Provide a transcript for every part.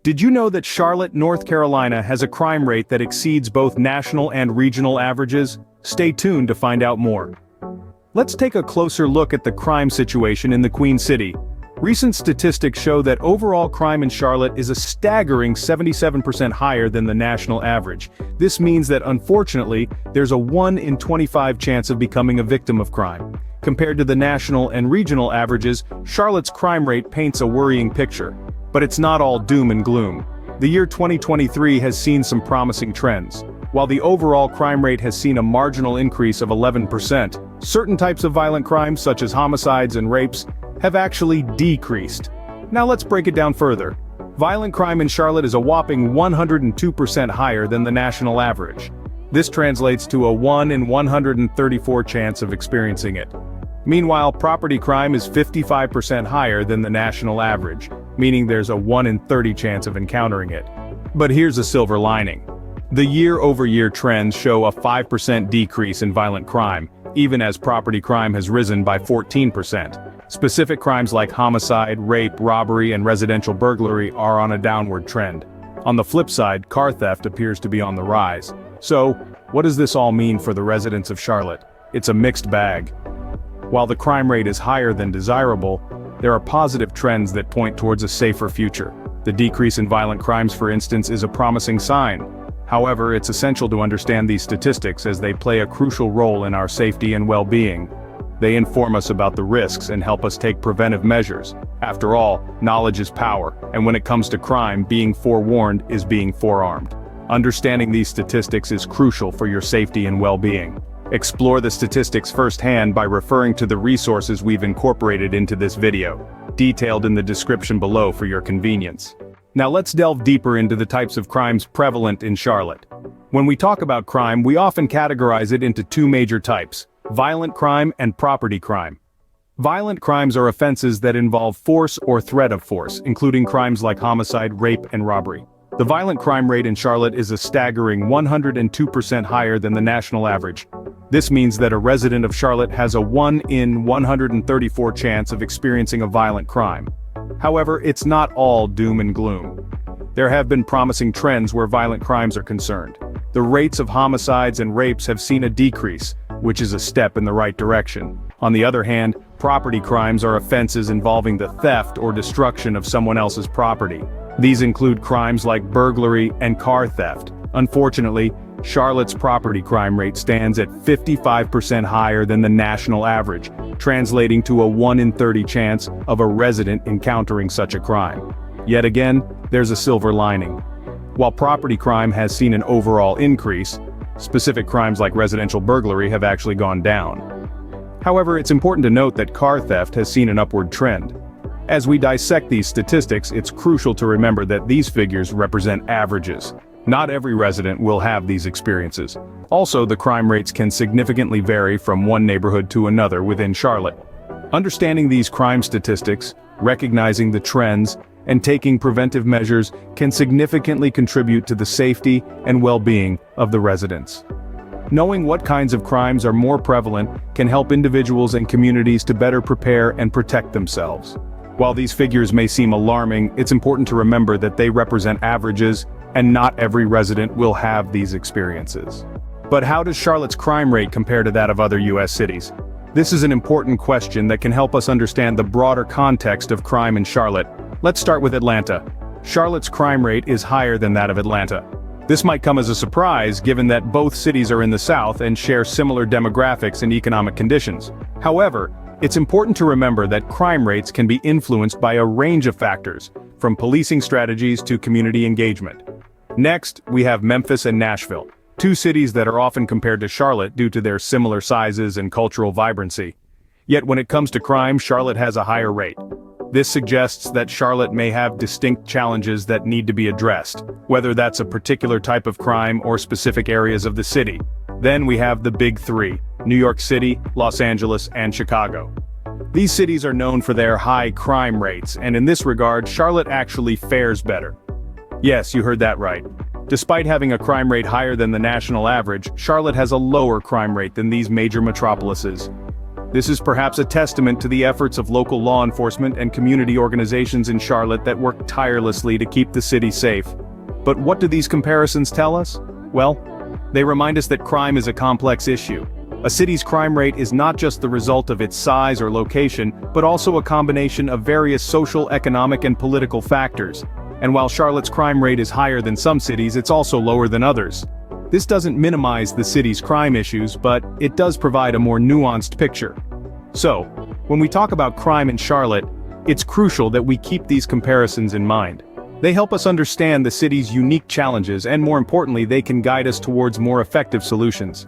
Did you know that Charlotte, North Carolina has a crime rate that exceeds both national and regional averages? Stay tuned to find out more. Let's take a closer look at the crime situation in the Queen City. Recent statistics show that overall crime in Charlotte is a staggering 77% higher than the national average. This means that unfortunately, there's a 1 in 25 chance of becoming a victim of crime. Compared to the national and regional averages, Charlotte's crime rate paints a worrying picture. But it's not all doom and gloom. The year 2023 has seen some promising trends. While the overall crime rate has seen a marginal increase of 11%, certain types of violent crimes such as homicides and rapes have actually decreased. Now let's break it down further. Violent crime in Charlotte is a whopping 102% higher than the national average. This translates to a 1 in 134 chance of experiencing it. Meanwhile, property crime is 55% higher than the national average, meaning there's a 1 in 30 chance of encountering it. But here's a silver lining. The year-over-year trends show a 5% decrease in violent crime, even as property crime has risen by 14%. Specific crimes like homicide, rape, robbery, and residential burglary are on a downward trend. On the flip side, car theft appears to be on the rise. So, what does this all mean for the residents of Charlotte? It's a mixed bag. While the crime rate is higher than desirable, there are positive trends that point towards a safer future. The decrease in violent crimes, for instance, is a promising sign. However, it's essential to understand these statistics as they play a crucial role in our safety and well-being. They inform us about the risks and help us take preventive measures. After all, knowledge is power, and when it comes to crime, being forewarned is being forearmed. Understanding these statistics is crucial for your safety and well-being. Explore the statistics firsthand by referring to the resources we've incorporated into this video, detailed in the description below for your convenience. Now let's delve deeper into the types of crimes prevalent in Charlotte. When we talk about crime, we often categorize it into two major types: violent crime and property crime. Violent crimes are offenses that involve force or threat of force, including crimes like homicide, rape, and robbery. The violent crime rate in Charlotte is a staggering 102% higher than the national average. This means that a resident of Charlotte has a 1 in 134 chance of experiencing a violent crime. However, it's not all doom and gloom. There have been promising trends where violent crimes are concerned. The rates of homicides and rapes have seen a decrease, which is a step in the right direction. On the other hand, property crimes are offenses involving the theft or destruction of someone else's property. These include crimes like burglary and car theft. Unfortunately, Charlotte's property crime rate stands at 55% higher than the national average, translating to a 1 in 30 chance of a resident encountering such a crime. Yet again, there's a silver lining. While property crime has seen an overall increase, specific crimes like residential burglary have actually gone down. However, it's important to note that car theft has seen an upward trend. As we dissect these statistics, it's crucial to remember that these figures represent averages. Not every resident will have these experiences. Also, the crime rates can significantly vary from one neighborhood to another within Charlotte. Understanding these crime statistics, recognizing the trends, and taking preventive measures can significantly contribute to the safety and well-being of the residents. Knowing what kinds of crimes are more prevalent can help individuals and communities to better prepare and protect themselves. While these figures may seem alarming, it's important to remember that they represent averages, and not every resident will have these experiences. But how does Charlotte's crime rate compare to that of other U.S. cities? This is an important question that can help us understand the broader context of crime in Charlotte. Let's start with Atlanta. Charlotte's crime rate is higher than that of Atlanta. This might come as a surprise given that both cities are in the South and share similar demographics and economic conditions. However, it's important to remember that crime rates can be influenced by a range of factors, from policing strategies to community engagement. Next, we have Memphis and Nashville, two cities that are often compared to Charlotte due to their similar sizes and cultural vibrancy. Yet when it comes to crime, Charlotte has a higher rate. This suggests that Charlotte may have distinct challenges that need to be addressed, whether that's a particular type of crime or specific areas of the city. Then we have the Big Three: New York City, Los Angeles, and Chicago. These cities are known for their high crime rates, and in this regard, Charlotte actually fares better. Yes, you heard that right. Despite having a crime rate higher than the national average, Charlotte has a lower crime rate than these major metropolises. This is perhaps a testament to the efforts of local law enforcement and community organizations in Charlotte that work tirelessly to keep the city safe. But what do these comparisons tell us? Well, they remind us that crime is a complex issue. A city's crime rate is not just the result of its size or location, but also a combination of various social, economic, and political factors. And while Charlotte's crime rate is higher than some cities, it's also lower than others. This doesn't minimize the city's crime issues, but it does provide a more nuanced picture. So, when we talk about crime in Charlotte, it's crucial that we keep these comparisons in mind. They help us understand the city's unique challenges, and more importantly, they can guide us towards more effective solutions.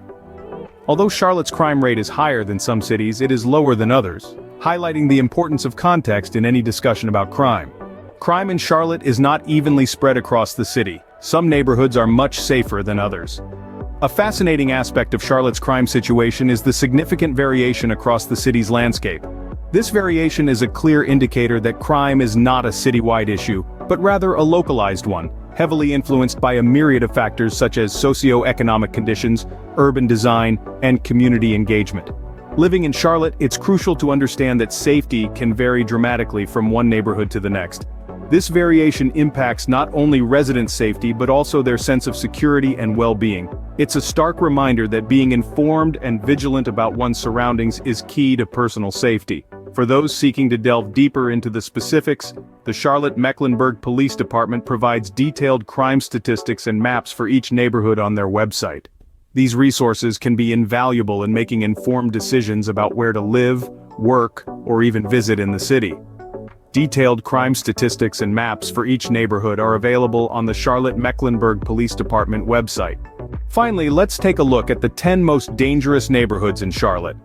Although Charlotte's crime rate is higher than some cities, it is lower than others, highlighting the importance of context in any discussion about crime. Crime in Charlotte is not evenly spread across the city. Some neighborhoods are much safer than others. A fascinating aspect of Charlotte's crime situation is the significant variation across the city's landscape. This variation is a clear indicator that crime is not a citywide issue, but rather a localized one, heavily influenced by a myriad of factors such as socio-economic conditions, urban design, and community engagement. Living in Charlotte, it's crucial to understand that safety can vary dramatically from one neighborhood to the next. This variation impacts not only resident safety but also their sense of security and well-being. It's a stark reminder that being informed and vigilant about one's surroundings is key to personal safety. For those seeking to delve deeper into the specifics, the Charlotte-Mecklenburg Police Department provides detailed crime statistics and maps for each neighborhood on their website. These resources can be invaluable in making informed decisions about where to live, work, or even visit in the city. Detailed crime statistics and maps for each neighborhood are available on the Charlotte-Mecklenburg Police Department website. Finally, let's take a look at the 10 most dangerous neighborhoods in Charlotte.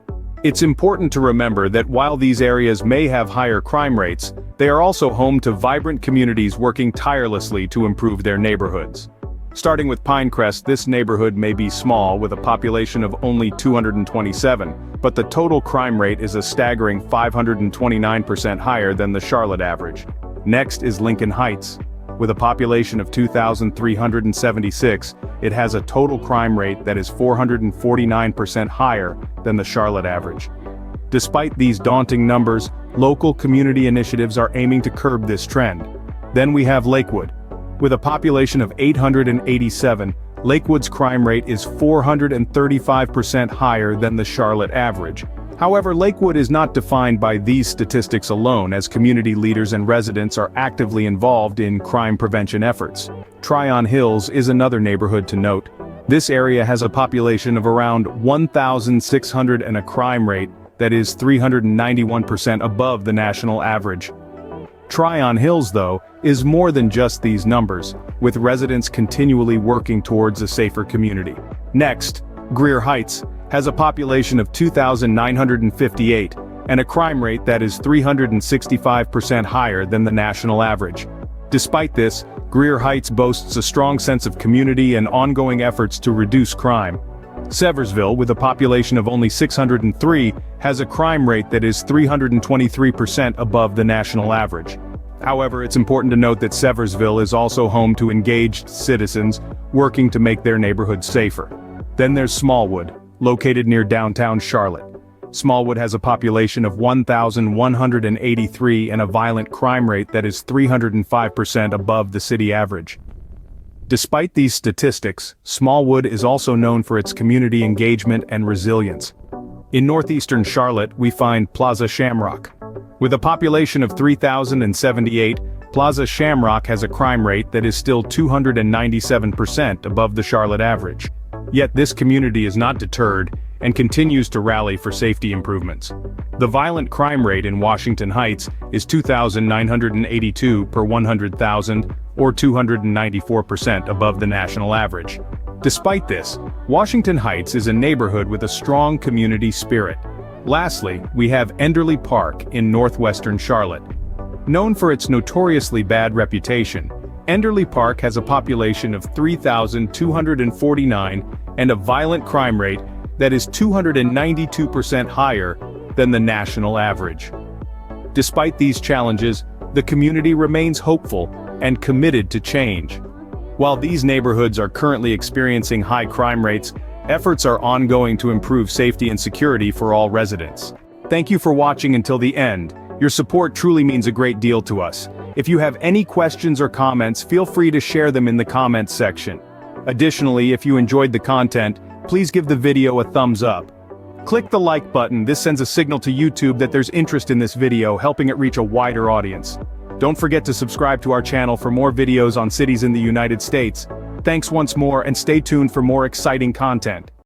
It's important to remember that while these areas may have higher crime rates, they are also home to vibrant communities working tirelessly to improve their neighborhoods. Starting with Pinecrest, this neighborhood may be small with a population of only 227, but the total crime rate is a staggering 529% higher than the Charlotte average. Next is Lincoln Heights. With a population of 2,376, it has a total crime rate that is 449% higher than the Charlotte average. Despite these daunting numbers, local community initiatives are aiming to curb this trend. Then we have Lakewood. With a population of 887, Lakewood's crime rate is 435% higher than the Charlotte average. However, Lakewood is not defined by these statistics alone, as community leaders and residents are actively involved in crime prevention efforts. Tryon Hills is another neighborhood to note. This area has a population of around 1,600 and a crime rate that is 391% above the national average. Tryon Hills, though, is more than just these numbers, with residents continually working towards a safer community. Next, Greer Heights has a population of 2,958 and a crime rate that is 365% higher than the national average. Despite this, Greer Heights boasts a strong sense of community and ongoing efforts to reduce crime. Seversville, with a population of only 603, has a crime rate that is 323% above the national average. However, it's important to note that Seversville is also home to engaged citizens working to make their neighborhoods safer. Then there's Smallwood, located near downtown Charlotte. Smallwood has a population of 1,183 and a violent crime rate that is 305% above the city average. Despite these statistics, Smallwood is also known for its community engagement and resilience. In northeastern Charlotte, we find Plaza Shamrock. With a population of 3,078, Plaza Shamrock has a crime rate that is still 297% above the Charlotte average. Yet this community is not deterred and continues to rally for safety improvements. The violent crime rate in Washington Heights is 2,982 per 100,000, or 294% above the national average. Despite this, Washington Heights is a neighborhood with a strong community spirit. Lastly, we have Enderley Park in northwestern Charlotte. Known for its notoriously bad reputation, Enderley Park has a population of 3,249 and a violent crime rate that is 292% higher than the national average. Despite these challenges, the community remains hopeful and committed to change. While these neighborhoods are currently experiencing high crime rates, efforts are ongoing to improve safety and security for all residents. Thank you for watching until the end. Your support truly means a great deal to us. If you have any questions or comments, feel free to share them in the comments section. Additionally, if you enjoyed the content, please give the video a thumbs up. Click the like button. This sends a signal to YouTube that there's interest in this video, helping it reach a wider audience. Don't forget to subscribe to our channel for more videos on cities in the United States. Thanks once more and stay tuned for more exciting content.